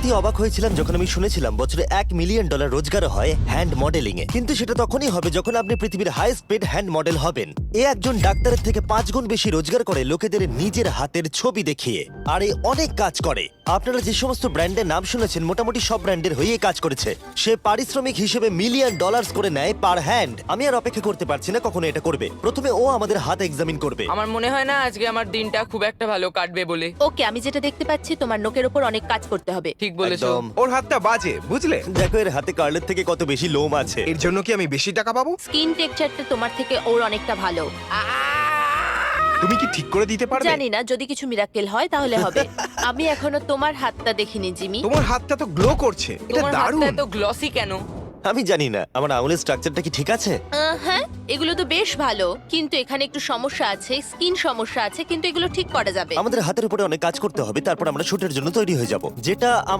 সত্যি অবাক হয়েছিলাম যখন আমি শুনেছিলাম বছরে $1 মিলিয়ন রোজগার হয় হ্যান্ড মডেলিং এ। কিন্তু সেটা তখনই হবে যখন আপনি পৃথিবীর হাইস্ট পেড হ্যান্ড মডেল হবেন। এ একজন ডাক্তারের থেকে 5 গুণ বেশি রোজগার করে লোকেদের নিজের হাতের ছবি দেখিয়ে। আর এ অনেক কাজ করে। আপনারা যে সমস্ত ব্র্যান্ডের নাম শুনেছেন মোটামুটি সব ব্র্যান্ডের হয়ে কাজ করেছে। সে পারিশ্রমিক হিসেবে $1 মিলিয়ন করে নেয় পার হ্যান্ড। আমি আর অপেক্ষা করতে পারছি না কখনো এটা করবে। প্রথমে ও আমাদের হাত এক্সামিন করবে। আমার মনে হয় না আজকে আমার দিনটা খুব একটা ভালো কাটবে বলে। ওকে, আমি যেটা দেখতে পাচ্ছি তোমার নোকের ওপর অনেক কাজ করতে হবে। ঠিক বলেছো। একদম। ওর হাতটা বাজে, বুঝলে? দেখো এর হাতে কার্লের থেকে কত বেশি লোম আছে। এর জন্য কি আমি বেশি টাকা পাবো? স্কিন টেক্সচারটা তোমার থেকে ওর অনেকটা ভালো। তুমি কি ঠিক করে দিতে পারবে? জানি না, যদি কিছু মিরাকেল হয় তাহলে হবে। আমি এখনো তোমার হাতটা দেখিনি জিমি। তোমার হাতটা তো গ্লো করছে, এটা তোমার হাতটা দারুণ। এত গ্লসি কেন? আমি জানি না আমার আঙুলের স্ট্রাকচারটা কি ঠিক আছে। হ্যাঁ, এগুলো তো বেশ ভালো, কিন্তু এখানে একটু সমস্যা আছে, স্কিন সমস্যা আছে, কিন্তু এগুলো ঠিক করা যাবে। আমাদের হাতের উপরে অনেক কাজ করতে হবে, তারপর আমরা শুটের জন্য তৈরি হয়ে যাব, যেটা